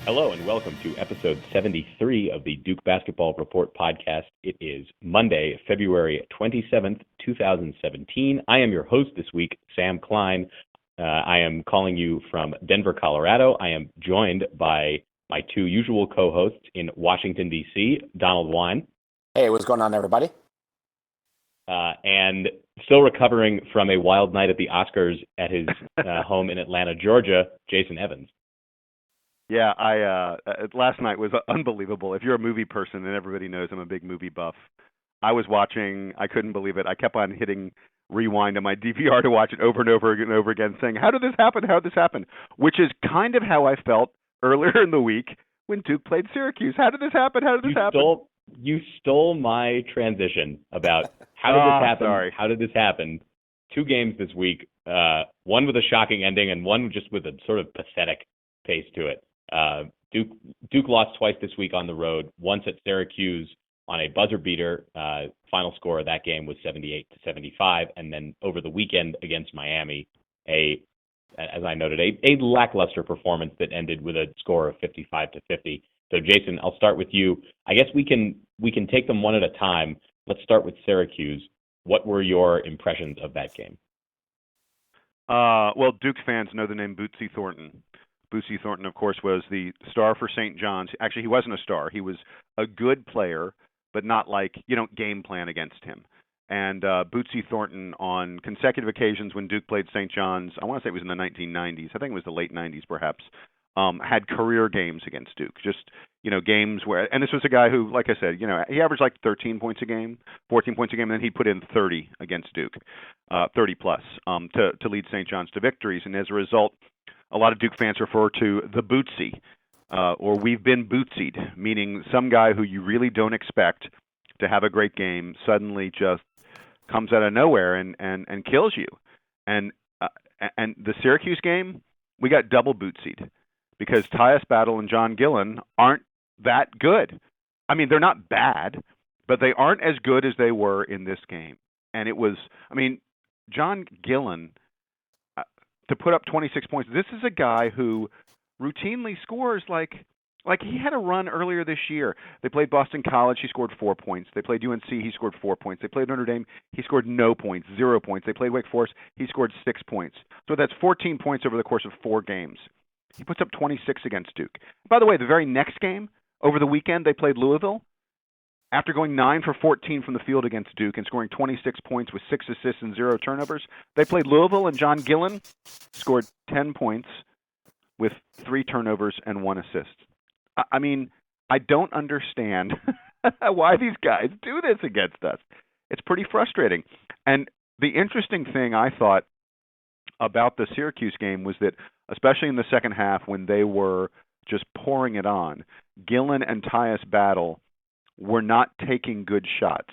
Hello and welcome to episode 73 of the Duke Basketball Report podcast. It is Monday, February 27th, 2017. I am your host this week, Sam Klein. I am calling you from Denver, Colorado. I am joined by my two usual co-hosts in Washington, D.C., Donald Wine. Hey, what's going on, everybody? And still recovering from a wild night at the Oscars at his home in Atlanta, Georgia, Jason Evans. Yeah, last night was unbelievable. If you're a movie person, and everybody knows I'm a big movie buff, I was watching, I couldn't believe it. I kept on hitting rewind on my DVR to watch it over and over and over again, saying, how did this happen? How did this happen? Which is kind of how I felt earlier in the week when Duke played Syracuse. How did this happen? How did this happen? You stole my transition about how did this happen? Sorry. How did this happen? Two games this week, one with a shocking ending and one just with a sort of pathetic pace to it. Duke lost twice this week on the road, once at Syracuse on a buzzer beater. Final score of that game was 78-75, and then over the weekend against Miami, as I noted, a lackluster performance that ended with a score of 55-50. So Jason, I'll start with you. I guess we can take them one at a time. Let's start with Syracuse. What were your impressions of that game? Well, Duke fans know the name Bootsy Thornton. Bootsy Thornton, of course, was the star for St. John's. Actually, he wasn't a star. He was a good player, but not like you don't game plan against him. And Bootsy Thornton, on consecutive occasions when Duke played St. John's, I want to say it was in the 1990s. I think it was the late 90s, perhaps. Had career games against Duke. Just games where, and this was a guy who, like I said, he averaged like 13 points a game, 14 points a game, and then he put in 30 against Duke, 30 plus, to lead St. John's to victories. And as a result, a lot of Duke fans refer to the Bootsy, or we've been Bootsied, meaning some guy who you really don't expect to have a great game suddenly just comes out of nowhere and kills you. And the Syracuse game, we got double Bootsied because Tyus Battle and John Gillen aren't that good. I mean, they're not bad, but they aren't as good as they were in this game. And it was, John Gillen, to put up 26 points. This is a guy who routinely scores like he had a run earlier this year. They played Boston College, he scored 4 points. They played UNC, he scored 4 points. They played Notre Dame, he scored no points, 0 points. They played Wake Forest, he scored 6 points. So that's 14 points over the course of 4 games. He puts up 26 against Duke. By the way, the very next game, over the weekend, they played Louisville. After going 9 for 14 from the field against Duke and scoring 26 points with 6 assists and 0 turnovers, they played Louisville, and John Gillen scored 10 points with 3 turnovers and 1 assist. I don't understand why these guys do this against us. It's pretty frustrating. And the interesting thing I thought about the Syracuse game was that, especially in the second half when they were just pouring it on, Gillen and Tyus Battle were not taking good shots.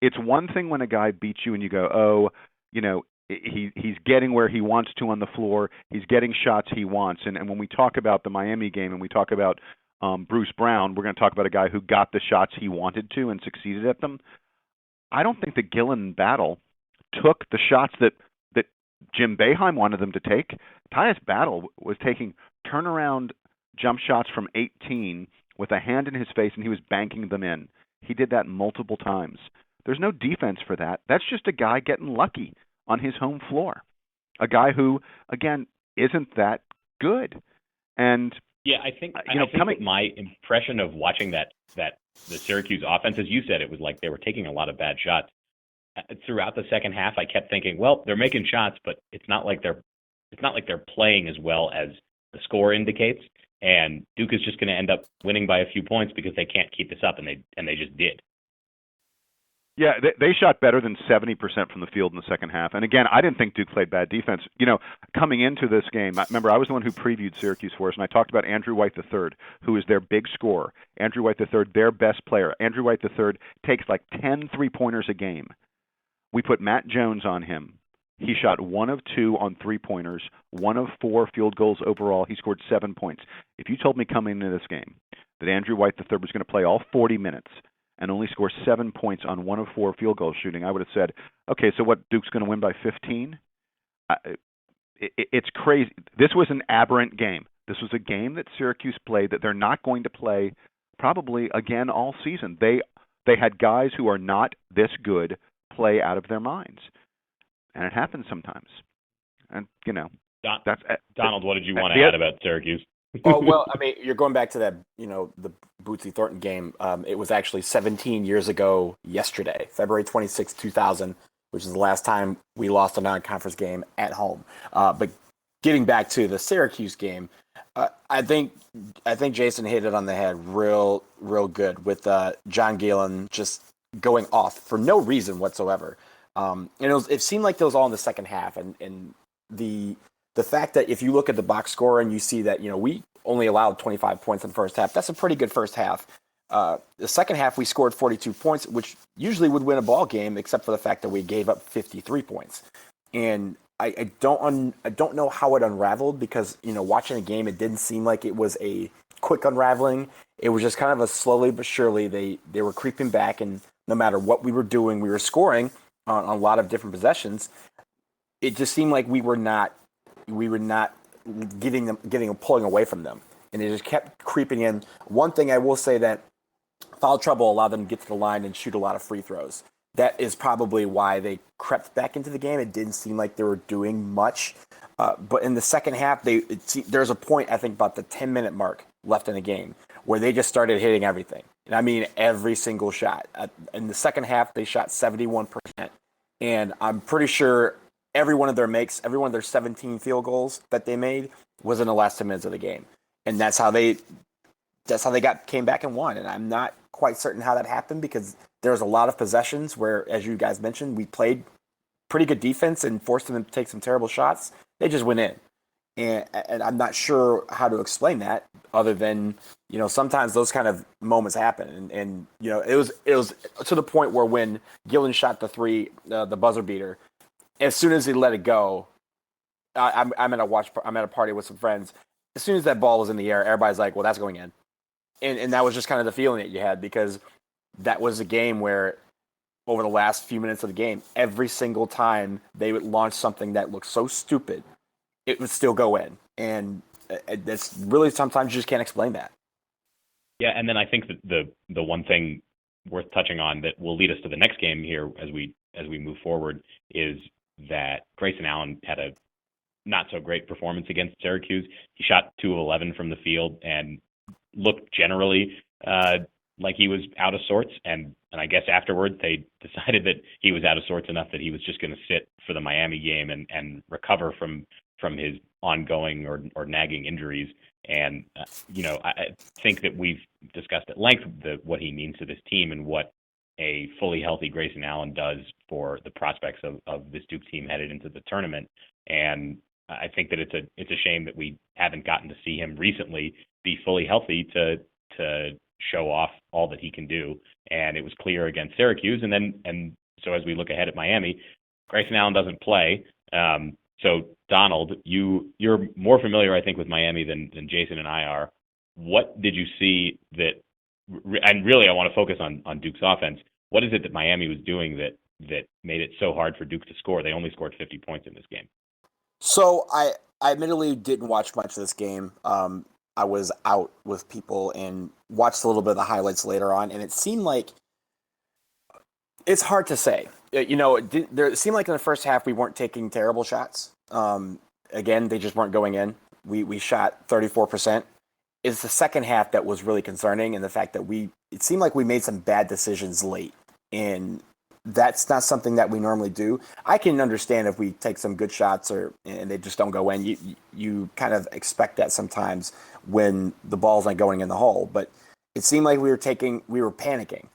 It's one thing when a guy beats you and you go, he's getting where he wants to on the floor. He's getting shots he wants. And when we talk about the Miami game and we talk about Bruce Brown, we're going to talk about a guy who got the shots he wanted to and succeeded at them. I don't think that Gillen and Battle took the shots that Jim Boeheim wanted them to take. Tyus Battle was taking turnaround jump shots from 18 with a hand in his face, and he was banking them in. He did that multiple times. There's no defense for that. That's just a guy getting lucky on his home floor. A guy who, again, isn't that good. And yeah, I think that my impression of watching that the Syracuse offense, as you said, it was like they were taking a lot of bad shots. Throughout the second half, I kept thinking, well, they're making shots, but it's not like they're playing as well as the score indicates. And Duke is just going to end up winning by a few points because they can't keep this up, and they just did. Yeah, they shot better than 70% from the field in the second half. And again, I didn't think Duke played bad defense. Coming into this game, remember, I was the one who previewed Syracuse for us, and I talked about Andrew White III, who is their big scorer. Andrew White III, their best player. Andrew White III takes like 10 three-pointers a game. We put Matt Jones on him. He shot 1 of 2 on three-pointers, 1 of 4 field goals overall. He scored 7 points. If you told me coming into this game that Andrew White III was going to play all 40 minutes and only score 7 points on 1 of 4 field goal shooting, I would have said, okay, so what, Duke's going to win by 15? It's crazy. This was an aberrant game. This was a game that Syracuse played that they're not going to play probably again all season. They had guys who are not this good play out of their minds, and it happens sometimes. And that's Donald. What did you want to add about Syracuse? Oh, well, I mean, you're going back to that, the Bootsy Thornton game. It was actually 17 years ago yesterday, February 26, 2000, which is the last time we lost a non-conference game at home. But getting back to the Syracuse game, I think Jason hit it on the head real good with John Galen just going off for no reason whatsoever. And it seemed like it was all in the second half, and the fact that if you look at the box score and you see that, we only allowed 25 points in the first half, that's a pretty good first half. The second half, we scored 42 points, which usually would win a ball game, except for the fact that we gave up 53 points. And I don't know how it unraveled because, watching the game, it didn't seem like it was a quick unraveling. It was just kind of a slowly but surely they were creeping back, and no matter what we were doing, we were scoring on a lot of different possessions. It just seemed like we were not pulling away from them, and it just kept creeping in. One thing I will say, that foul trouble allowed them to get to the line and shoot a lot of free throws. That is probably why they crept back into the game. It didn't seem like they were doing much, but in the second half, there's a point, I think, about the 10-minute mark left in the game where they just started hitting everything, and I mean every single shot. In the second half, they shot 71%, and I'm pretty sure every one of their 17 field goals that they made was in the last 10 minutes of the game. And that's how they came back and won. And I'm not quite certain how that happened, because there was a lot of possessions where, as you guys mentioned, we played pretty good defense and forced them to take some terrible shots. They just went in. And I'm not sure how to explain that, other than, sometimes those kind of moments happen. And it was to the point where when Gillen shot the three, the buzzer beater, as soon as he let it go, I'm at a party with some friends. As soon as that ball was in the air, everybody's like, well, that's going in. And that was just kind of the feeling that you had, because that was a game where, over the last few minutes of the game, every single time they would launch something that looked so stupid, it would still go in. And it's really, sometimes you just can't explain that. Yeah, and then I think that the one thing worth touching on that will lead us to the next game here as we move forward is that Grayson Allen had a not so great performance against Syracuse. He shot 2 of 11 from the field and looked generally like he was out of sorts. And I guess afterward they decided that he was out of sorts enough that he was just going to sit for the Miami game and recover from his ongoing or nagging injuries. And I think that we've discussed at length what he means to this team and what a fully healthy Grayson Allen does for the prospects of this Duke team headed into the tournament. And I think that it's a shame that we haven't gotten to see him recently be fully healthy to show off all that he can do. And it was clear against Syracuse. And so as we look ahead at Miami, Grayson Allen doesn't play. So Donald, you're more familiar, I think, with Miami than Jason and I are. What did you see that? And really, I want to focus on Duke's offense. What is it that Miami was doing that made it so hard for Duke to score? They only scored 50 points in this game. So I admittedly didn't watch much of this game. I was out with people and watched a little bit of the highlights later on, and it seemed like it's hard to say. It seemed like in the first half we weren't taking terrible shots. Again, they just weren't going in. We shot 34%. It's the second half that was really concerning, and the fact that it seemed like we made some bad decisions late, and that's not something that we normally do. I can understand if we take some good shots and they just don't go in. You kind of expect that sometimes when the ball's not going in the hole, but it seemed like we were panicking,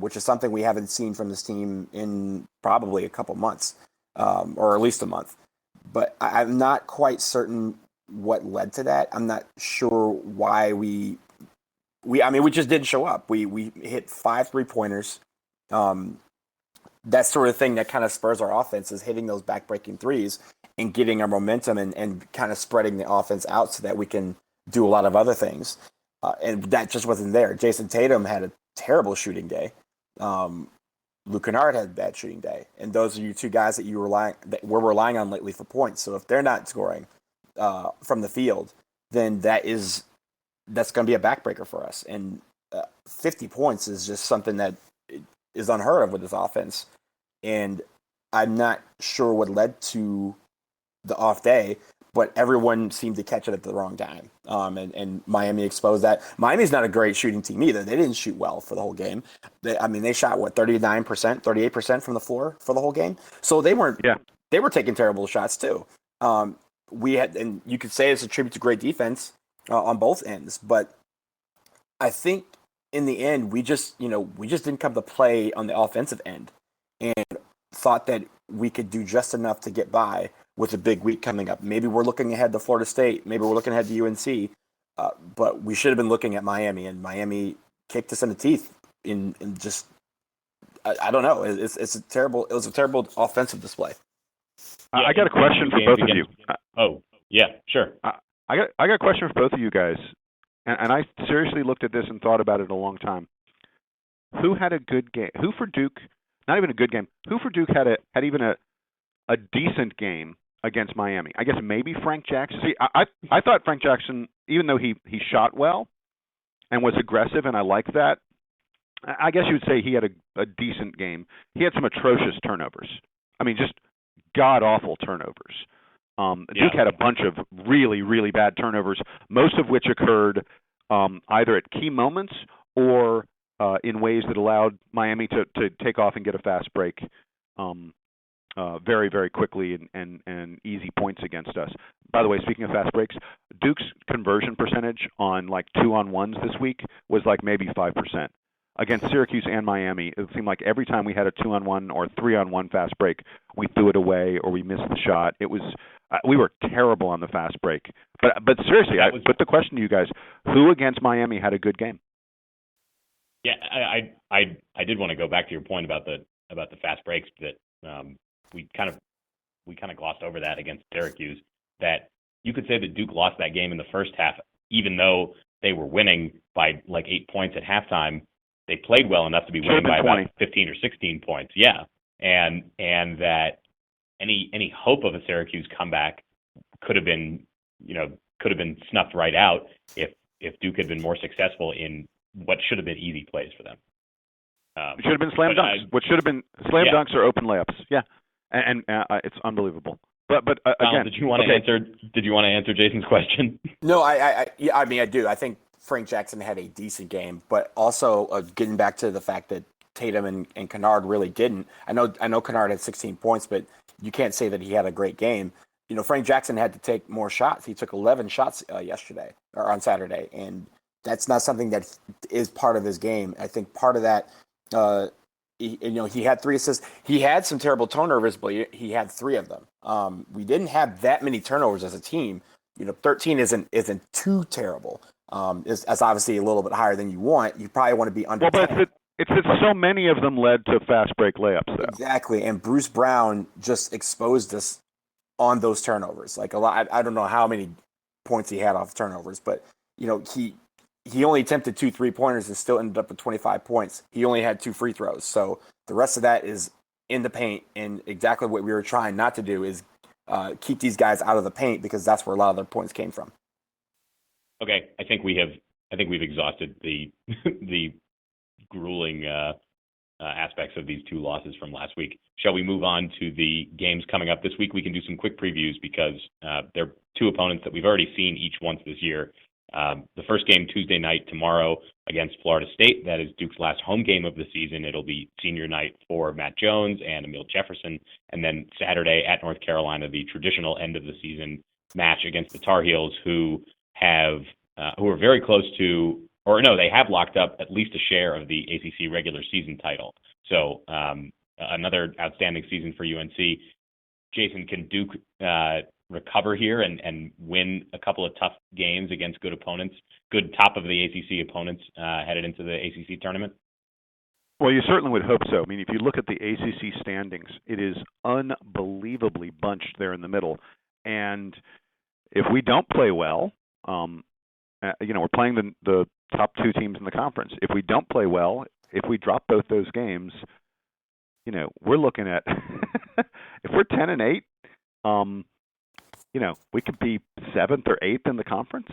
which is something we haven't seen from this team in probably a couple months, or at least a month. But I'm not quite certain what led to that. I'm not sure why we just didn't show up. We hit 5 3-pointers. That sort of thing that kind of spurs our offense is hitting those back-breaking threes and getting our momentum and kind of spreading the offense out so that we can do a lot of other things. And that just wasn't there. Jason Tatum had a terrible shooting day. Luke Kennard had a bad shooting day. And those are your two guys that we're relying on lately for points. So if they're not scoring from the field, then that's going to be a backbreaker for us. And 50 points is just something that is unheard of with this offense. And I'm not sure what led to the off day, but everyone seemed to catch it at the wrong time. And Miami exposed that. Miami's not a great shooting team either. They didn't shoot well for the whole game. They shot 39%, 38% from the floor for the whole game. So they were taking terrible shots too. And you could say it's a tribute to great defense on both ends, but I think in the end we just didn't come to play on the offensive end and thought that we could do just enough to get by with a big week coming up. Maybe we're looking ahead to Florida State. Maybe we're looking ahead to UNC. But we should have been looking at Miami, and Miami kicked us in the teeth in just I don't know. It was a terrible offensive display. Yeah, I got a question for both of you. Oh, yeah, sure. I got a question for both of you guys, and I seriously looked at this and thought about it a long time. Who had a good game? Who for Duke? Not even a good game. Who for Duke had even a decent game against Miami? I guess maybe Frank Jackson. See, I thought Frank Jackson, even though he shot well and was aggressive, and I liked that, I guess you would say he had a decent game. He had some atrocious turnovers. I mean, just god-awful turnovers. Duke had a bunch of really, really bad turnovers, most of which occurred either at key moments or in ways that allowed Miami to take off and get a fast break very, very quickly and easy points against us. By the way, speaking of fast breaks, Duke's conversion percentage on like 2-on-1s this week was like maybe 5%. Against Syracuse and Miami, it seemed like every time we had a 2-on-1 or 3-on-1 fast break, we threw it away or we missed the shot. It was we were terrible on the fast break. But seriously, I put the question to you guys: who against Miami had a good game? Yeah, I did want to go back to your point about the fast breaks that we kind of glossed over that against Syracuse. That you could say that Duke lost that game in the first half, even though they were winning by like 8 points at halftime. They played well enough to be winning by about 15 or 16 points. Yeah, and that any hope of a Syracuse comeback could have been snuffed right out if Duke had been more successful in what should have been easy plays for them. It should have been slam dunks. What should have been slam dunks or open layups. Yeah, and it's unbelievable. But again, did you want to answer Jason's question? No, I mean I do. I think Frank Jackson had a decent game, but also getting back to the fact that Tatum and Kennard really didn't. I know Kennard had 16 points, but you can't say that he had a great game. You know, Frank Jackson had to take more shots. He took 11 shots yesterday or on Saturday, and that's not something that is part of his game. I think part of that, he had 3 assists. He had some terrible turnovers, but he had 3 of them. We didn't have that many turnovers as a team. 13 isn't too terrible. It's obviously a little bit higher than you want. You probably want to be under 10. But it's that so many of them led to fast break layups, though. Exactly, and Bruce Brown just exposed us on those turnovers. Like a lot, I don't know how many points he had off turnovers, but he only attempted 2 3-pointers and still ended up with 25 points. He only had 2 free throws, so the rest of that is in the paint. And exactly what we were trying not to do is keep these guys out of the paint, because that's where a lot of their points came from. Okay, I think we've exhausted the grueling aspects of these 2 losses from last week. Shall we move on to the games coming up this week? We can do some quick previews because they're 2 opponents that we've already seen each once this year. The first game Tuesday night tomorrow against Florida State. That is Duke's last home game of the season. It'll be senior night for Matt Jones and Amile Jefferson. And then Saturday at North Carolina, the traditional end of the season match against the Tar Heels, who are very close to, or no, they have locked up at least a share of the ACC regular season title. So another outstanding season for UNC. Jason, can Duke recover here and win a couple of tough games against good opponents, good top of the ACC opponents headed into the ACC tournament? Well, you certainly would hope so. I mean, if you look at the ACC standings, it is unbelievably bunched there in the middle. And if we don't play well, we're playing the top 2 teams in the conference. If we don't play well, if we drop both those games, we're looking at if we're 10-8, we could be 7th or 8th in the conference.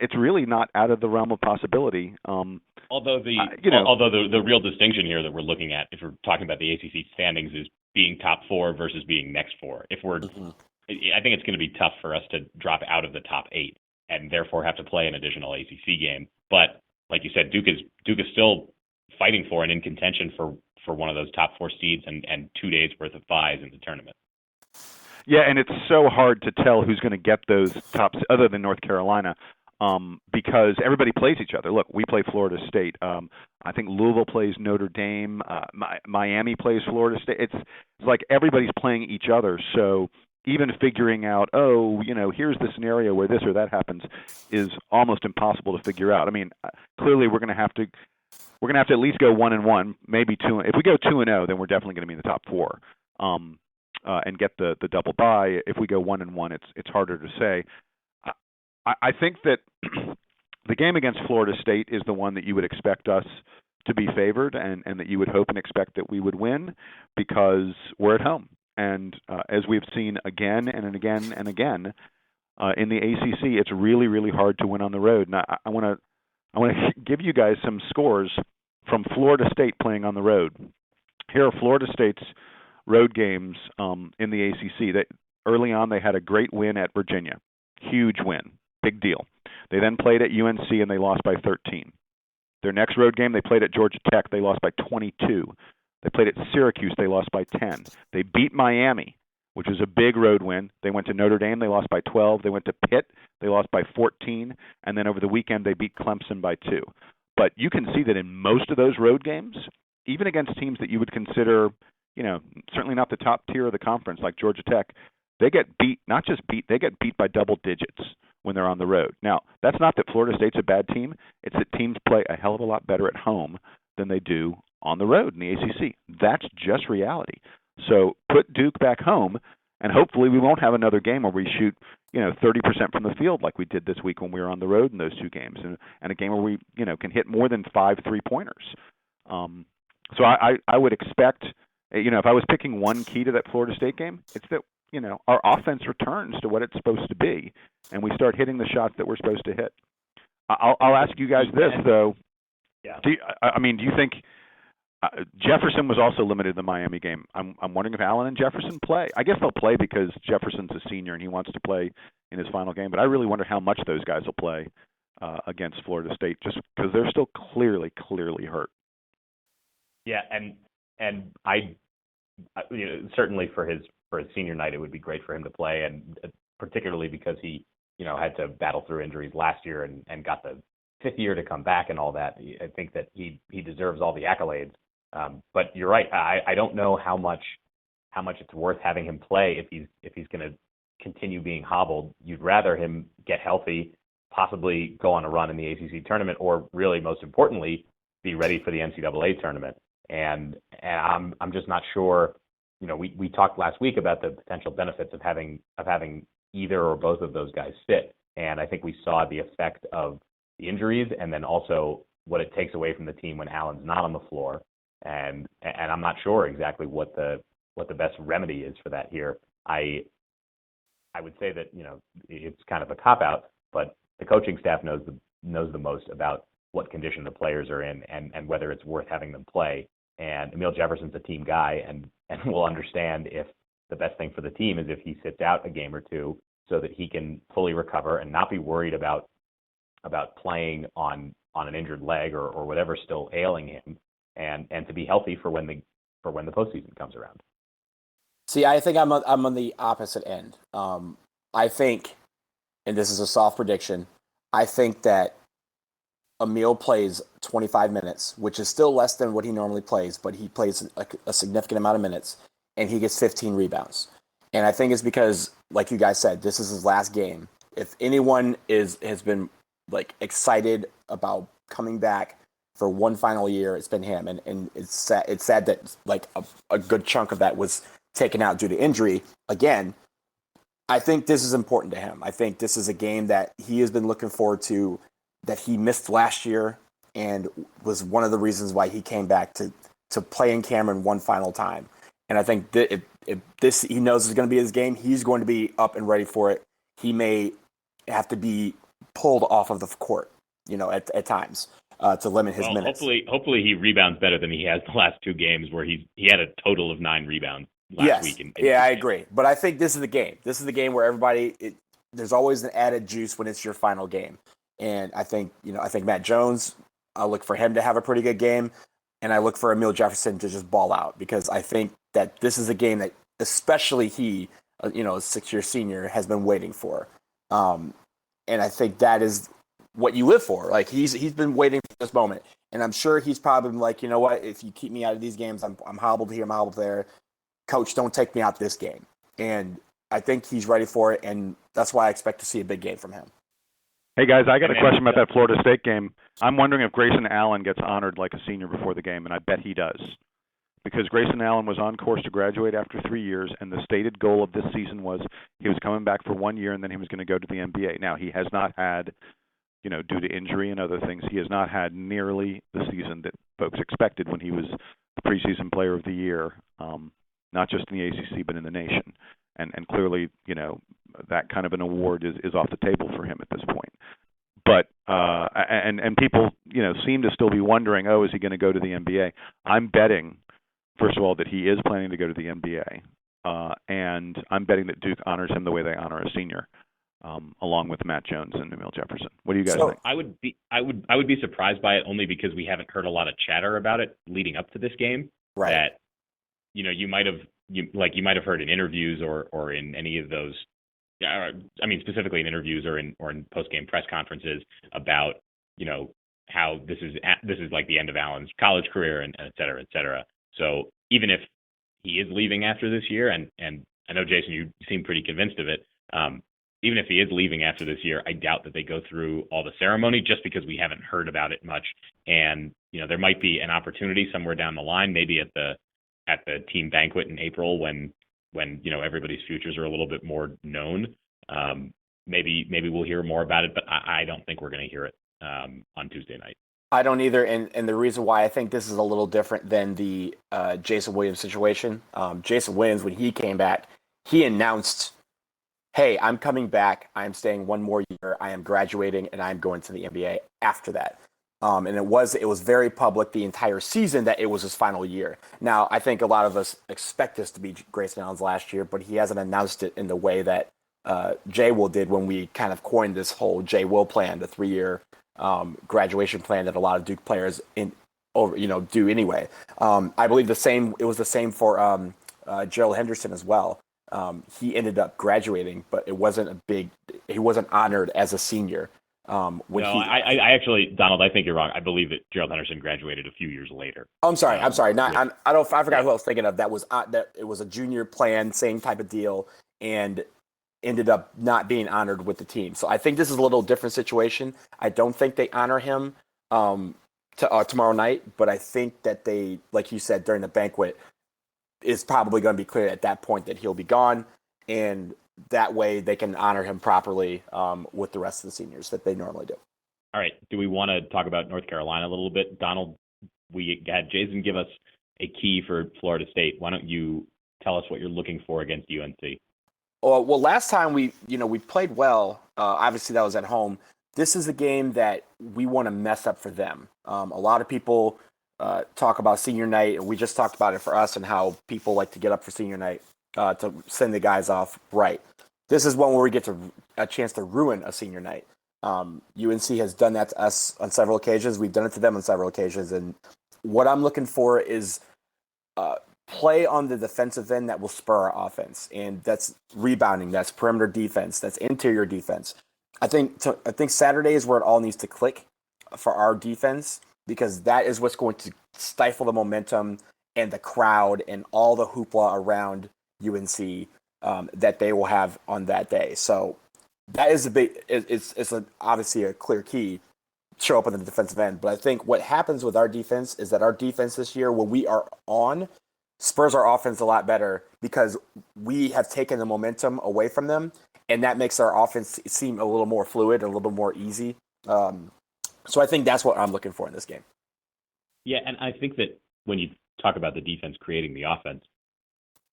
It's really not out of the realm of possibility. Although the real distinction here that we're looking at, if we're talking about the ACC standings, is being top 4 versus being next 4. If we're, I think it's going to be tough for us to drop out of the top 8 and therefore have to play an additional ACC game. But like you said, Duke is still fighting for and in contention for one of those top 4 seeds and 2 days worth of buys in the tournament. Yeah, and it's so hard to tell who's going to get those tops other than North Carolina. Because everybody plays each other. Look, we play Florida State. I think Louisville plays Notre Dame. Miami plays Florida State. It's like everybody's playing each other. So even figuring out, here's the scenario where this or that happens, is almost impossible to figure out. I mean, clearly we're going to have to at least go 1-1, maybe 2. If we go 2-0, then we're definitely going to be in the top 4. And get the double bye. If we go 1-1, it's harder to say. I think that the game against Florida State is the one that you would expect us to be favored and that you would hope and expect that we would win because we're at home. And as we've seen again and again and again in the ACC, it's really, really hard to win on the road. And I want to give you guys some scores from Florida State playing on the road. Here are Florida State's road games in the ACC. Early on, they had a great win at Virginia. Huge win. Big deal. They then played at UNC and they lost by 13. Their next road game, they played at Georgia Tech. They lost by 22. They played at Syracuse. They lost by 10. They beat Miami, which was a big road win. They went to Notre Dame. They lost by 12. They went to Pitt. They lost by 14. And then over the weekend, they beat Clemson by 2. But you can see that in most of those road games, even against teams that you would consider, certainly not the top tier of the conference like Georgia Tech, they get beat, not just beat, they get beat by double digits when they're on the road. Now, that's not that Florida State's a bad team. It's that teams play a hell of a lot better at home than they do on the road in the ACC. That's just reality. So put Duke back home, and hopefully we won't have another game where we shoot, 30% from the field like we did this week when we were on the road in those 2 games, and a game where we, can hit more than 5 3-pointers. So I would expect, if I was picking one key to that Florida State game, it's that our offense returns to what it's supposed to be, and we start hitting the shots that we're supposed to hit. I'll ask you guys this, though. Yeah. Do you think Jefferson was also limited in the Miami game? I'm wondering if Allen and Jefferson play. I guess they'll play because Jefferson's a senior and he wants to play in his final game, but I really wonder how much those guys will play against Florida State, just because they're still clearly hurt. Yeah, and I certainly for his senior night, it would be great for him to play, and particularly because he, had to battle through injuries last year and got the 5th year to come back and all that. I think that he deserves all the accolades. But you're right. I don't know how much it's worth having him play if he's going to continue being hobbled. You'd rather him get healthy, possibly go on a run in the ACC tournament, or really most importantly, be ready for the NCAA tournament. And I'm just not sure. We talked last week about the potential benefits of having either or both of those guys fit, and I think we saw the effect of the injuries, and then also what it takes away from the team when Allen's not on the floor. And I'm not sure exactly what the best remedy is for that here. I would say that it's kind of a cop out, but the coaching staff knows the most about what condition the players are in and whether it's worth having them play. And Amile Jefferson's a team guy, and will understand if the best thing for the team is if he sits out a game or 2 so that he can fully recover and not be worried about playing on an injured leg or whatever's still ailing him, and to be healthy for when the postseason comes around. See, I think I'm on the opposite end. I think, and this is a soft prediction, I think that Amile plays 25 minutes, which is still less than what he normally plays, but he plays a significant amount of minutes, and he gets 15 rebounds. And I think it's because, like you guys said, this is his last game. If anyone has been excited about coming back for one final year, it's been him. And it's sad that a good chunk of that was taken out due to injury. Again, I think this is important to him. I think this is a game that he has been looking forward to, that he missed last year, and was one of the reasons why he came back to play in Cameron one final time. And I think that if this he knows is going to be his game, he's going to be up and ready for it. he may have to be pulled off of the court, at times to limit his minutes. Hopefully he rebounds better than he has the last 2 games where he had a total of 9 rebounds last week. I agree. But I think this is the game. This is the game where there's always an added juice when it's your final game. And I think Matt Jones, I look for him to have a pretty good game. And I look for Amile Jefferson to just ball out, because I think that this is a game that especially he, a 6-year senior, has been waiting for. And I think that is what you live for. Like, he's been waiting for this moment. And I'm sure he's probably been like, you know what, if you keep me out of these games, I'm hobbled here, I'm hobbled there. Coach, don't take me out this game. And I think he's ready for it, and that's why I expect to see a big game from him. Hey, guys, I got a question about that Florida State game. I'm wondering if Grayson Allen gets honored like a senior before the game, and I bet he does. Because Grayson Allen was on course to graduate after 3 years, and the stated goal of this season was he was coming back for 1 year, and then he was going to go to the NBA. Now, he has not had, due to injury and other things, he has not had nearly the season that folks expected when he was the preseason player of the year, not just in the ACC but in the nation. And clearly, that kind of an award is off the table for him at this point. But and people, seem to still be wondering, is he going to go to the NBA? I'm betting, first of all, that he is planning to go to the NBA, and I'm betting that Duke honors him the way they honor a senior, along with Matt Jones and Amile Jefferson. What do you guys think? I would be surprised by it, only because we haven't heard a lot of chatter about it leading up to this game. Right. That you might have heard in interviews or in any of those. I mean, specifically in interviews or in post-game press conferences about how this is like the end of Allen's college career and et cetera, et cetera. So even if he is leaving after this year, and I know, Jason, you seem pretty convinced of it, even if he is leaving after this year, I doubt that they go through all the ceremony, just because we haven't heard about it much. And there might be an opportunity somewhere down the line, maybe at the team banquet in April when everybody's futures are a little bit more known. Maybe we'll hear more about it, but I don't think we're going to hear it on Tuesday night. I don't either, and the reason why I think this is a little different than the Jason Williams situation. Jason Williams, when he came back, he announced, hey, I'm coming back, I'm staying 1 more year, I am graduating, and I'm going to the NBA after that. And it was very public the entire season that it was his final year. Now, I think a lot of us expect this to be Grayson Allen's last year, but he hasn't announced it in the way that Jay Will did when we kind of coined this whole Jay Will plan, the 3-year graduation plan that a lot of Duke players do anyway. I believe it was the same for Gerald Henderson as well. He ended up graduating, but he wasn't honored as a senior. I actually, Donald, I think you're wrong. I believe that Gerald Henderson graduated a few years later. I'm sorry. I forgot who I was thinking of. That it was a junior plan, same type of deal, and ended up not being honored with the team. So I think this is a little different situation. I don't think they honor him tomorrow night, but I think that they, like you said, during the banquet, is probably going to be clear at that point that he'll be gone, and that way they can honor him properly with the rest of the seniors that they normally do. All right. Do we want to talk about North Carolina a little bit? Donald, we had Jason give us a key for Florida State. Why don't you tell us what you're looking for against UNC? Well, last time we played well. Obviously, that was at home. This is a game that we want to mess up for them. A lot of people talk about senior night, and we just talked about it for us and how people like to get up for senior night to send the guys off right. This is one where we get a chance to ruin a senior night. UNC has done that to us on several occasions. We've done it to them on several occasions. And what I'm looking for is play on the defensive end that will spur our offense. And that's rebounding, that's perimeter defense, that's interior defense. I think Saturday is where it all needs to click for our defense, because that is what's going to stifle the momentum and the crowd and all the hoopla around UNC that they will have on that day. So that is obviously a clear key, show up on the defensive end. But I think what happens with our defense is that our defense this year, when we are on, spurs our offense a lot better, because we have taken the momentum away from them, and that makes our offense seem a little more fluid, a little bit more easy. So I think that's what I'm looking for in this game. Yeah, and I think that when you talk about the defense creating the offense,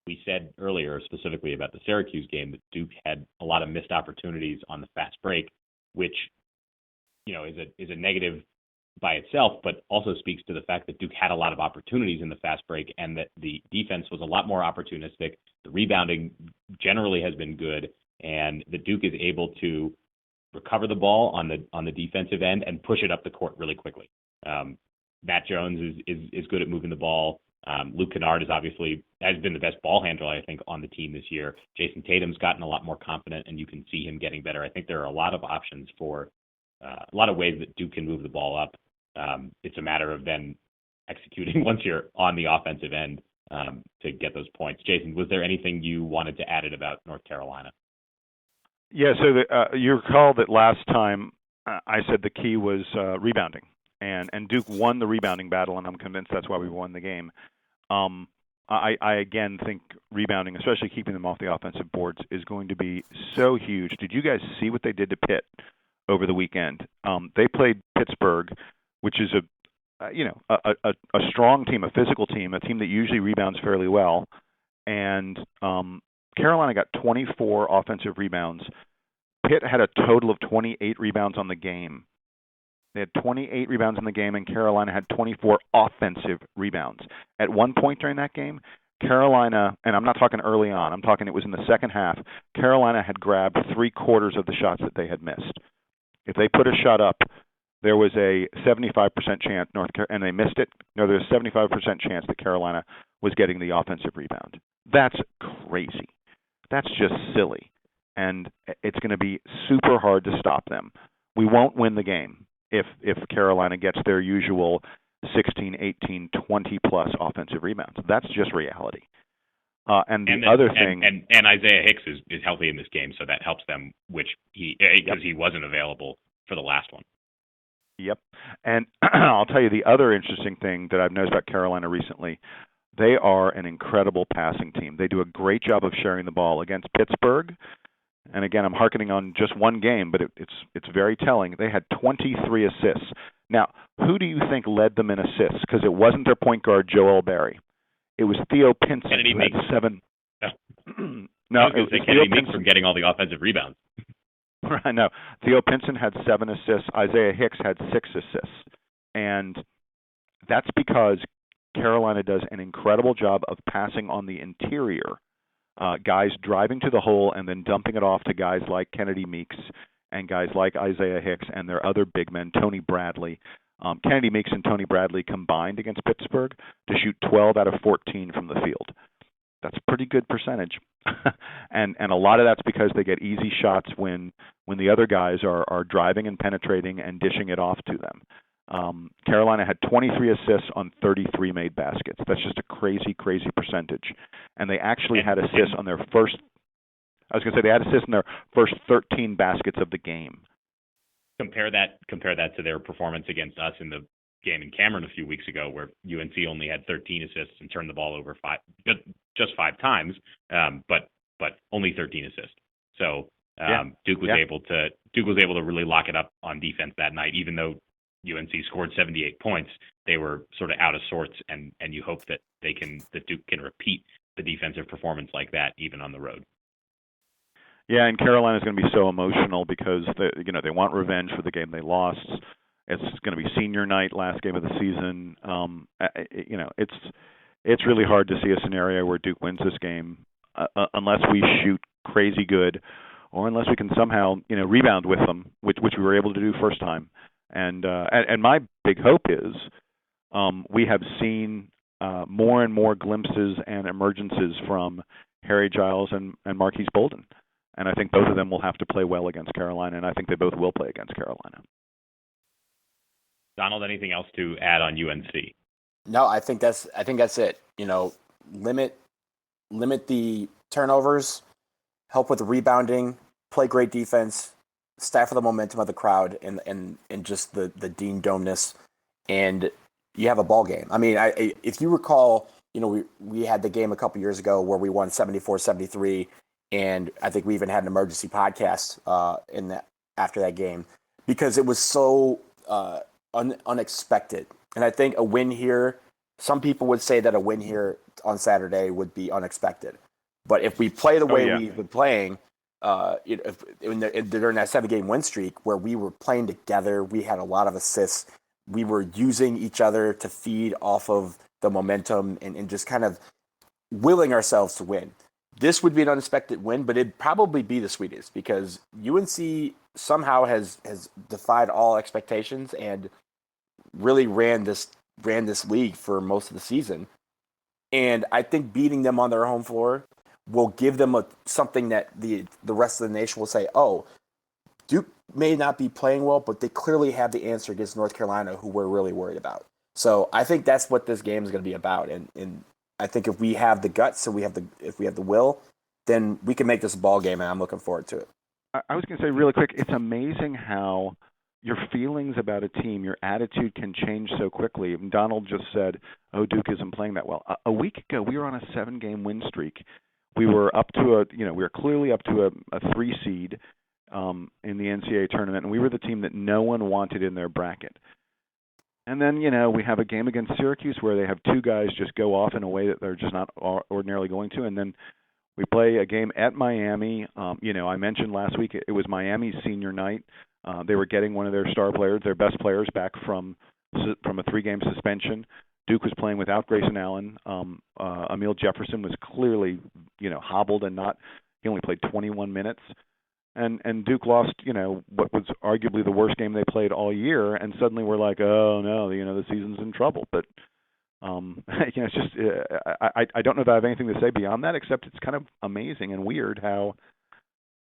we said earlier, specifically about the Syracuse game, that Duke had a lot of missed opportunities on the fast break, which, is a negative by itself, but also speaks to the fact that Duke had a lot of opportunities in the fast break and that the defense was a lot more opportunistic. The rebounding generally has been good, and the Duke is able to recover the ball on the defensive end and push it up the court really quickly. Matt Jones is good at moving the ball. Luke Kennard has been the best ball handler, I think, on the team this year. Jason Tatum's gotten a lot more confident, and you can see him getting better. I think there are a lot of options for a lot of ways that Duke can move the ball up. It's a matter of then executing once you're on the offensive end to get those points. Jason, was there anything you wanted to add about North Carolina? Yeah, so you recall that last time I said the key was rebounding, and Duke won the rebounding battle, and I'm convinced that's why we won the game. I again think rebounding, especially keeping them off the offensive boards, is going to be so huge. Did you guys see what they did to Pitt over the weekend? They played Pittsburgh, which is a strong team, a physical team, a team that usually rebounds fairly well, and Carolina got 24 offensive rebounds. Pitt had a total of 28 rebounds on the game. They had 28 rebounds in the game, and Carolina had 24 offensive rebounds. At one point during that game, Carolina, and I'm not talking early on, I'm talking it was in the second half, Carolina had grabbed 3/4 of the shots that they had missed. If they put a shot up, there was a 75% chance, and they missed it. No, there was a 75% chance that Carolina was getting the offensive rebound. That's crazy. That's just silly. And it's going to be super hard to stop them. We won't win the game if Carolina gets their usual 16, 18, 20-plus offensive rebounds. That's just reality. And Isaiah Hicks is healthy in this game, so that helps them, because he wasn't available for the last one. Yep. And I'll tell you the other interesting thing that I've noticed about Carolina recently, they are an incredible passing team. They do a great job of sharing the ball against Pittsburgh. And again, I'm hearkening on just one game, but it's very telling. They had 23 assists. Now, who do you think led them in assists? Because it wasn't their point guard, Joel Berry. It was Theo Pinson, who had 7. No, it was Kennedy Meeks from getting all the offensive rebounds. I know. Theo Pinson had 7 assists. Isaiah Hicks had 6 assists. And that's because Carolina does an incredible job of passing on the interior, guys driving to the hole and then dumping it off to guys like Kennedy Meeks and guys like Isaiah Hicks and their other big men, Tony Bradley. Kennedy Meeks and Tony Bradley combined against Pittsburgh to shoot 12 out of 14 from the field. That's a pretty good percentage. and a lot of that's because they get easy shots when the other guys are driving and penetrating and dishing it off to them. Carolina had 23 assists on 33 made baskets. That's just a crazy, crazy percentage. And they actually had assists on their first – I was going to say they had assists in their first 13 baskets of the game. Compare that to their performance against us in the game in Cameron a few weeks ago, where UNC only had 13 assists and turned the ball over just 5 times, but only 13 assists. So Duke was able to really lock it up on defense that night, even though UNC scored 78 points. They were sort of out of sorts, and you hope that Duke can repeat the defensive performance like that even on the road. Yeah, and Carolina's going to be so emotional because they want revenge for the game they lost. It's going to be senior night, last game of the season. It's really hard to see a scenario where Duke wins this game unless we shoot crazy good, or unless we can somehow rebound with them, which we were able to do first time. And my big hope is we have seen more and more glimpses and emergences from Harry Giles and Marquise Bolden. And I think both of them will have to play well against Carolina, and I think they both will play against Carolina. Donald, anything else to add on UNC? No, I think that's it. Limit the turnovers, help with the rebounding, play great defense, stifle the momentum of the crowd, and just the Dean Domeness, and you have a ball game. I mean, if you recall, we had the game a couple years ago where we won 74-73, and I think we even had an emergency podcast after that game because it was so unexpected. And I think a win here, some people would say that a win here on Saturday would be unexpected. But if we play the way we've been playing, during that 7-game win streak where we were playing together, we had a lot of assists. We were using each other to feed off of the momentum and just kind of willing ourselves to win. This would be an unexpected win, but it'd probably be the sweetest because UNC somehow has defied all expectations and really ran this league for most of the season. And I think beating them on their home floor will give them something that the rest of the nation will say, oh, Duke may not be playing well, but they clearly have the answer against North Carolina, who we're really worried about. So I think that's what this game is going to be about. And I think if we have the guts and if we have the will, then we can make this a ball game, and I'm looking forward to it. I was going to say really quick, it's amazing how your feelings about a team, your attitude can change so quickly. And Donald just said, oh, Duke isn't playing that well. A week ago, we were on a 7-game win streak. We were up to we were clearly up to a 3 seed in the NCAA tournament, and we were the team that no one wanted in their bracket. And then, we have a game against Syracuse where they have 2 guys just go off in a way that they're just not ordinarily going to. And then we play a game at Miami. I mentioned last week it was Miami's senior night. They were getting one of their star players, their best players, back from a 3-game suspension. Duke was playing without Grayson Allen. Amile Jefferson was clearly, hobbled and he only played 21 minutes. And Duke lost, what was arguably the worst game they played all year, and suddenly we're like, oh no, the season's in trouble. But it's just I don't know if I have anything to say beyond that, except it's kind of amazing and weird how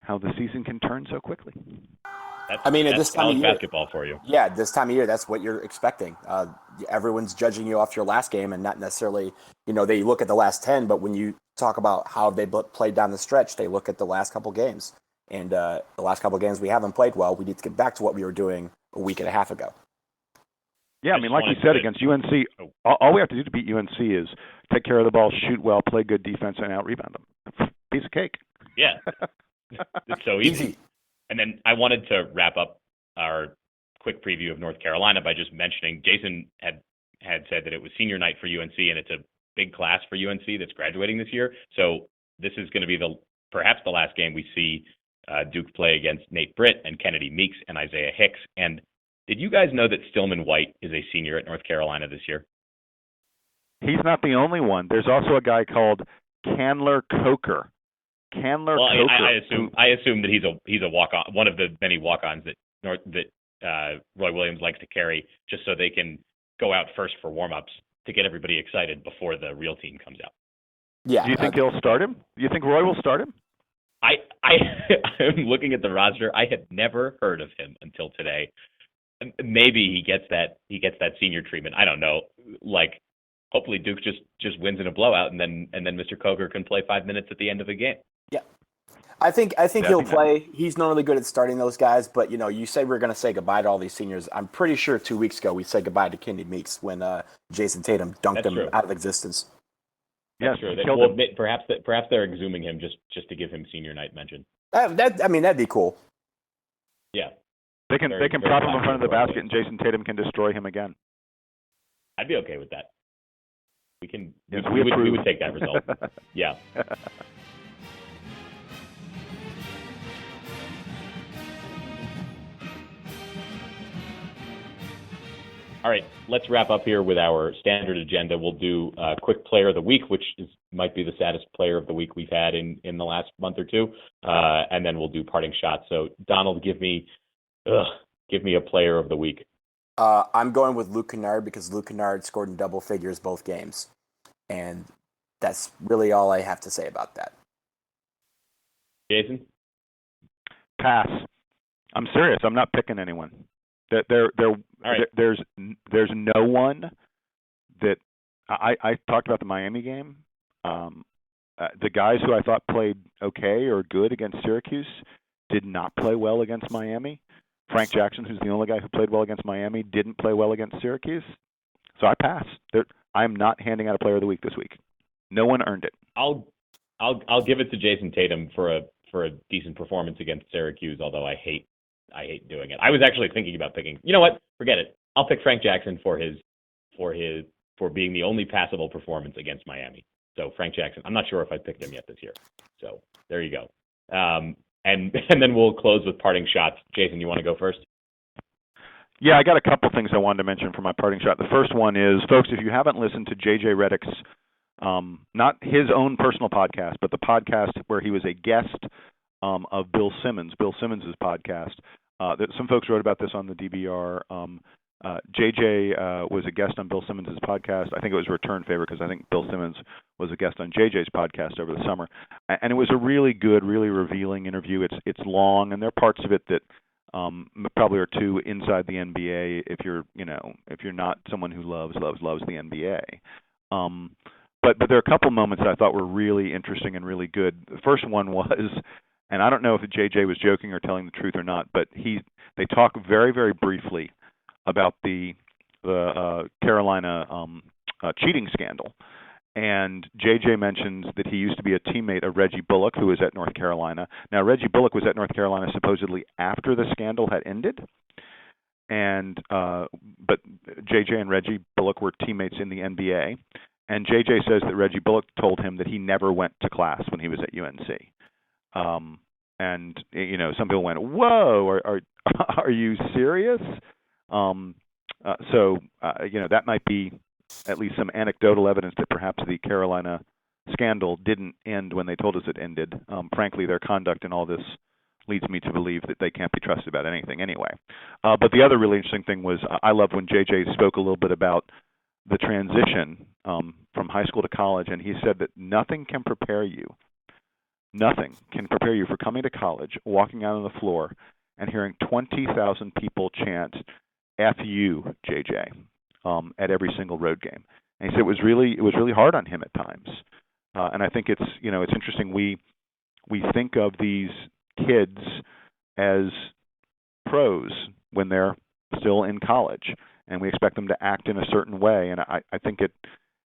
the season can turn so quickly. At this time of year, basketball for you. Yeah, this time of year, that's what you're expecting. Everyone's judging you off your last game, and not necessarily, they look at the last 10. But when you talk about how they played down the stretch, they look at the last couple games. And the last couple of games we haven't played well. We need to get back to what we were doing a week and a half ago. Yeah, like you said, against UNC, all we have to do to beat UNC is take care of the ball, shoot well, play good defense, and out-rebound them. Piece of cake. Yeah. It's so easy. And then I wanted to wrap up our quick preview of North Carolina by just mentioning Jason had said that it was senior night for UNC, and it's a big class for UNC that's graduating this year. So this is going to be perhaps the last game we see Duke play against Nate Britt and Kennedy Meeks and Isaiah Hicks. And did you guys know that Stillman White is a senior at North Carolina this year? He's not the only one. There's also a guy called Candler Coker. Coker. I assume that he's a walk-on, one of the many walk-ons that Roy Williams likes to carry, just so they can go out first for warm-ups to get everybody excited before the real team comes out. Yeah. Do you think he'll start him? Do you think Roy will start him? I'm looking at the roster. I had never heard of him until today. Maybe he gets that senior treatment. I don't know. Hopefully Duke just wins in a blowout, and then Mr. Coker can play 5 minutes at the end of the game. Yeah, I think he'll play. He's normally good at starting those guys, but you say we're going to say goodbye to all these seniors. I'm pretty sure 2 weeks ago we said goodbye to Kennedy Meeks when Jason Tatum dunked him out of existence. That's true. Perhaps they're exhuming him just to give him senior night mention. That'd be cool. Yeah. They can prop him in front of the basket, and Jason Tatum can destroy him again. I'd be okay with that. We would take that result. Yeah. All right, let's wrap up here with our standard agenda. We'll do a quick player of the week, which might be the saddest player of the week we've had in the last month or two, and then we'll do parting shots. So, Donald, give me a player of the week. I'm going with Luke Kennard because Luke Kennard scored in double figures both games, and that's really all I have to say about that. Jason? Pass. I'm serious. I'm not picking anyone. There's no one that I talked about the Miami game. The guys who I thought played okay or good against Syracuse did not play well against Miami. Frank Jackson, who's the only guy who played well against Miami, didn't play well against Syracuse. So I pass. I'm not handing out a player of the week this week. No one earned it. I'll give it to Jason Tatum for a decent performance against Syracuse, although I hate doing it. I was actually thinking about picking. You know what? Forget it. I'll pick Frank Jackson for being the only passable performance against Miami. So Frank Jackson, I'm not sure if I picked him yet this year. So there you go. And then we'll close with parting shots. Jason, you want to go first? Yeah, I got a couple things I wanted to mention for my parting shot. The first one is, folks, if you haven't listened to JJ Redick's, not his own personal podcast, but the podcast where he was a guest of Bill Simmons' podcast. Some folks wrote about this on the DBR. JJ was a guest on Bill Simmons' podcast. I think it was a return favor because I think Bill Simmons was a guest on JJ's podcast over the summer. And it was a really good, really revealing interview. It's long, and there are parts of it that probably are too inside the NBA if you're not someone who loves the NBA. But there are a couple moments that I thought were really interesting and really good. The first one was, and I don't know if JJ was joking or telling the truth or not, but they talk very, very briefly about the Carolina cheating scandal. And JJ mentions that he used to be a teammate of Reggie Bullock, who was at North Carolina. Now, Reggie Bullock was at North Carolina supposedly after the scandal had ended. And but JJ and Reggie Bullock were teammates in the NBA. And JJ says that Reggie Bullock told him that he never went to class when he was at UNC. And some people went, "Whoa, are you serious?" So that might be at least some anecdotal evidence that perhaps the Carolina scandal didn't end when they told us it ended. Frankly, their conduct in all this leads me to believe that they can't be trusted about anything anyway. But the other really interesting thing was I loved when JJ spoke a little bit about the transition from high school to college, and he said that nothing can prepare you for coming to college, walking out on the floor, and hearing 20,000 people chant "F you, JJ," at every single road game. And he said it was really hard on him at times. And I think it's interesting. We think of these kids as pros when they're still in college, and we expect them to act in a certain way. And I think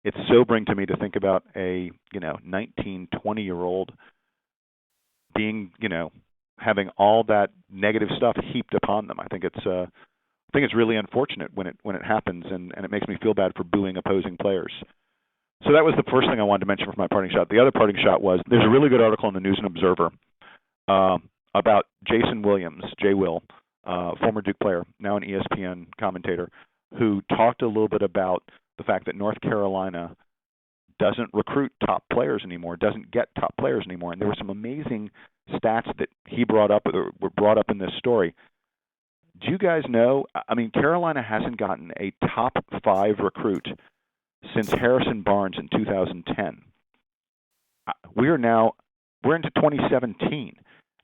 it's sobering to me to think about a 19, 20-year-old being having all that negative stuff heaped upon them. I think it's really unfortunate when it happens, and it makes me feel bad for booing opposing players. So that was the first thing I wanted to mention for my parting shot. The other parting shot was there's a really good article in the News and Observer about Jason Williams, J-Will, former Duke player, now an ESPN commentator, who talked a little bit about the fact that North Carolina doesn't recruit top players anymore, doesn't get top players anymore. And there were some amazing stats that he brought up, or were brought up in this story. Do you guys know, Carolina hasn't gotten a top 5 recruit since Harrison Barnes in 2010. We're into 2017,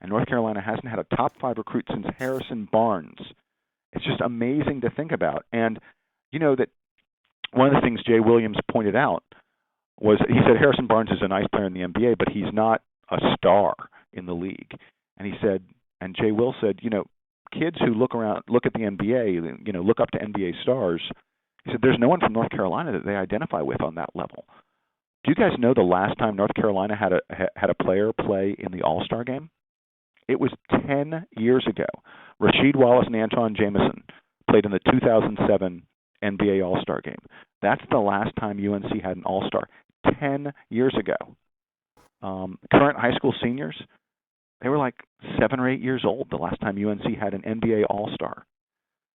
and North Carolina hasn't had a top 5 recruit since Harrison Barnes. It's just amazing to think about. And that one of the things Jay Williams pointed out was he said Harrison Barnes is a nice player in the NBA, but he's not a star in the league. And he said, and Jay Will said, kids who look at the NBA, look up to NBA stars. He said, there's no one from North Carolina that they identify with on that level. Do you guys know the last time North Carolina had a player play in the All-Star game? It was 10 years ago. Rasheed Wallace and Antawn Jamison played in the 2007 NBA All-Star game. That's the last time UNC had an All-Star, 10 years ago. Current high school seniors, they were like 7 or 8 years old the last time UNC had an NBA All-Star.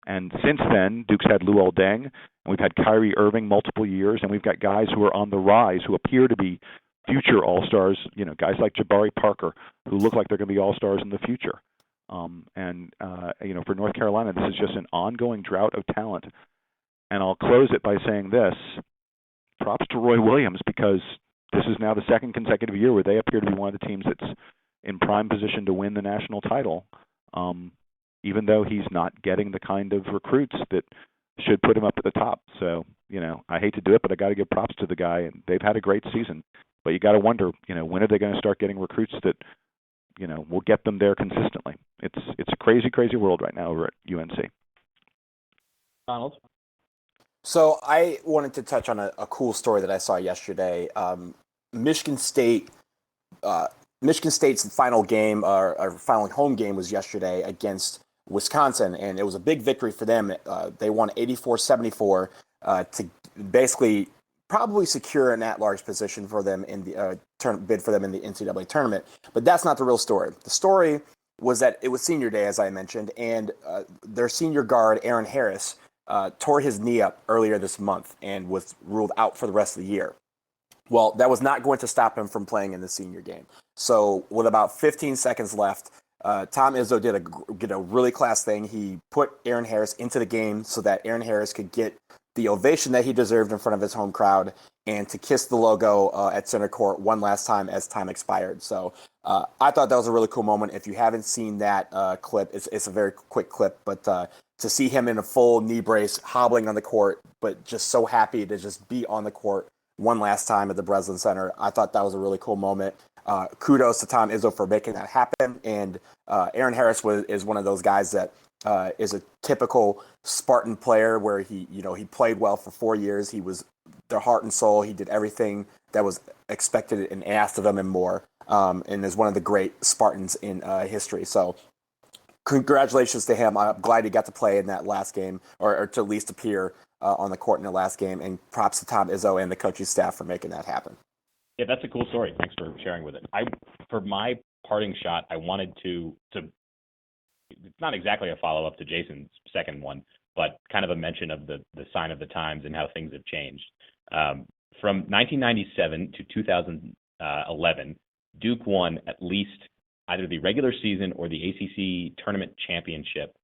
And since then, Duke's had Luol Deng, and we've had Kyrie Irving multiple years, and we've got guys who are on the rise who appear to be future All-Stars, guys like Jabari Parker who look like they're going to be All-Stars in the future. For North Carolina, this is just an ongoing drought of talent. And I'll close it by saying this. Props to Roy Williams, because this is now the second consecutive year where they appear to be one of the teams that's in prime position to win the national title, even though he's not getting the kind of recruits that should put him up at the top. So, I hate to do it, but I got to give props to the guy, and they've had a great season. But you got to wonder, when are they going to start getting recruits that, will get them there consistently? It's a crazy, crazy world right now over at UNC. Donald? So I wanted to touch on a cool story that I saw yesterday. Michigan State's final game, our final home game, was yesterday against Wisconsin, and it was a big victory for them. They won 84-74 to basically probably secure an at-large position for them in the bid for them in the NCAA tournament. But that's not the real story. The story was that it was senior day, as I mentioned, and their senior guard, Aaron Harris, tore his knee up earlier this month and was ruled out for the rest of the year. Well, that was not going to stop him from playing in the senior game. So with about 15 seconds left, Tom Izzo did a really class thing. He put Aaron Harris into the game so that Aaron Harris could get the ovation that he deserved in front of his home crowd and to kiss the logo at center court one last time as time expired. So I thought that was a really cool moment. If you haven't seen that clip, it's a very quick clip, but to see him in a full knee brace, hobbling on the court, but just so happy to just be on the court one last time at the Breslin Center, I thought that was a really cool moment. Kudos to Tom Izzo for making that happen. And Aaron Harris is one of those guys that is a typical Spartan player where he played well for 4 years. He was their heart and soul. He did everything that was expected and asked of him and more. And is one of the great Spartans in history. So congratulations to him. I'm glad he got to play in that last game or to at least appear on the court in the last game. And props to Tom Izzo and the coaching staff for making that happen. Yeah, that's a cool story. Thanks for sharing with it. For my parting shot, I wanted to it's not exactly a follow-up to Jason's second one, but kind of a mention of the sign of the times and how things have changed. From 1997 to 2011, Duke won at least either the regular season or the ACC tournament championship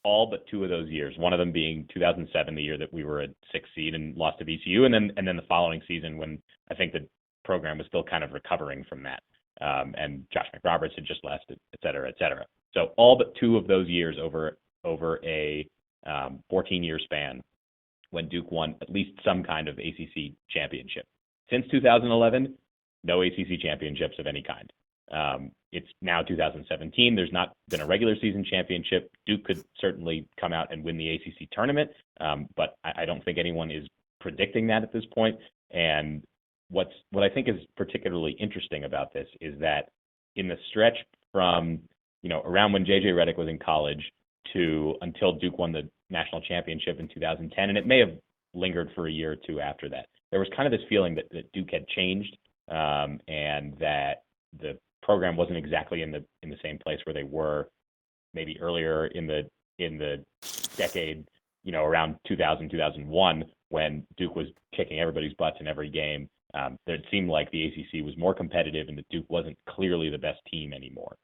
all but 2 of those years, one of them being 2007, the year that we were at 6th seed and lost to VCU, and then the following season when I think the program was still kind of recovering from that. And Josh McRoberts had just left, et cetera, et cetera. So all but 2 of those years over a 14-year span when Duke won at least some kind of ACC championship. Since 2011, no ACC championships of any kind. It's now 2017. There's not been a regular season championship. Duke could certainly come out and win the ACC tournament, but I don't think anyone is predicting that at this point. And what I think is particularly interesting about this is that in the stretch from around when JJ Redick was in college to until Duke won the national championship in 2010, and it may have lingered for a year or two after that, there was kind of this feeling that Duke had changed and that the program wasn't exactly in the same place where they were maybe earlier in the decade, around 2000, 2001, when Duke was kicking everybody's butts in every game. It seemed like the ACC was more competitive and that Duke wasn't clearly the best team anymore.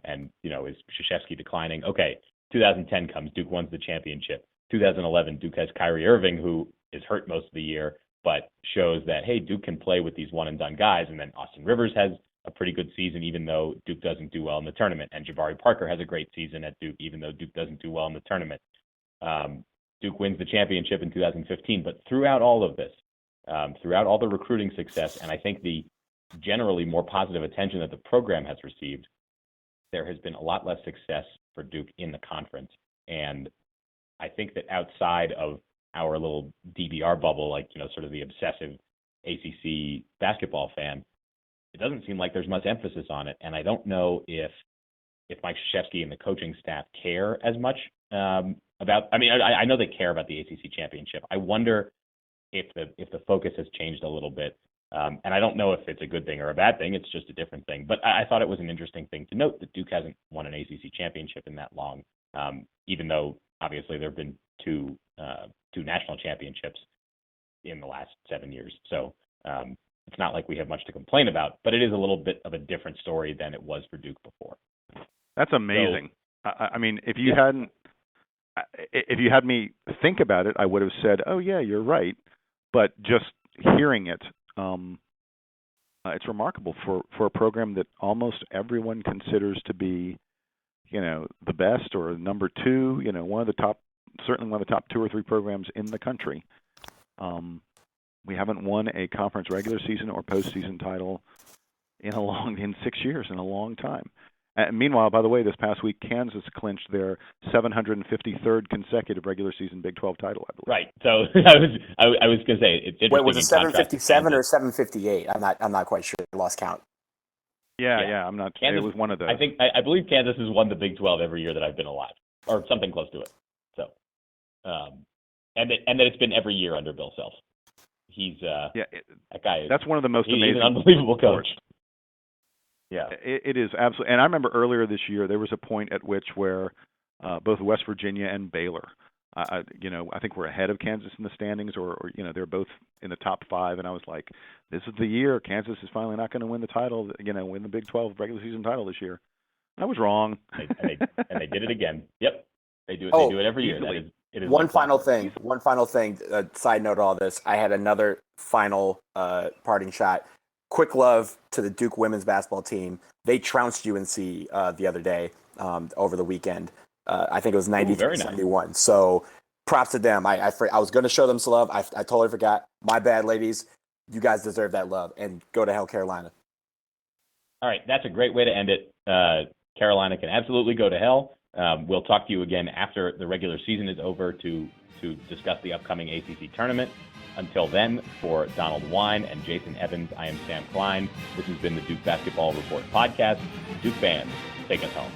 And is Krzyzewski declining? Okay, 2010 comes, Duke wins the championship. 2011, Duke has Kyrie Irving, who is hurt most of the year, but shows that, hey, Duke can play with these one-and-done guys. And then Austin Rivers has a pretty good season, even though Duke doesn't do well in the tournament. And Jabari Parker has a great season at Duke, even though Duke doesn't do well in the tournament. Duke wins the championship in 2015. But throughout all of this, throughout all the recruiting success, and I think the generally more positive attention that the program has received, there has been a lot less success for Duke in the conference. And I think that outside of our little DBR bubble, like, sort of the obsessive ACC basketball fan, it doesn't seem like there's much emphasis on it. And I don't know if Mike Krzyzewski and the coaching staff care as much about, I know they care about the ACC championship. I wonder if the focus has changed a little bit. And I don't know if it's a good thing or a bad thing. It's just a different thing. But I thought it was an interesting thing to note that Duke hasn't won an ACC championship in that long, even though obviously there have been two national championships in the last 7 years. So it's not like we have much to complain about, but it is a little bit of a different story than it was for Duke before. That's amazing. So, if you had me think about it, I would have said, "Oh yeah, you're right." But just hearing it, it's remarkable for a program that almost everyone considers to be, the best or number 2, certainly one of the top 2 or 3 programs in the country. We haven't won a conference regular season or postseason title in 6 years, in a long time. And meanwhile, by the way, this past week, Kansas clinched their 753rd consecutive regular season Big 12 title, I believe. Right. So I was going to say it's interesting. Wait, was it 757 or 758? I'm not quite sure. I lost count. Yeah. I'm not. Kansas, it was one of those. I believe Kansas has won the Big 12 every year that I've been alive, or something close to it. So, and that it's been every year under Bill Self. he's that guy. That's one of the most amazing. He's an unbelievable coach. Yeah, it is absolutely. And I remember earlier this year there was a point at which where both West Virginia and Baylor, I think we're ahead of Kansas in the standings, or they're both in the top 5, and I was like, this is the year Kansas is finally not going to win the title, win the Big 12 regular season title this year. I was wrong. and they did it again. Yep, they do it. They do it every year. It is One final thing. Side note to all this. I had another final parting shot. Quick love to the Duke women's basketball team. They trounced UNC the other day over the weekend. I think it was 93-71. Nice. So props to them. I was going to show them some love. I totally forgot. My bad, ladies. You guys deserve that love. And go to hell, Carolina. All right. That's a great way to end it. Carolina can absolutely go to hell. We'll talk to you again after the regular season is over to discuss the upcoming ACC tournament. Until then, for Donald Wine and Jason Evans, I am Sam Klein. This has been the Duke Basketball Report podcast. Duke fans, take us home.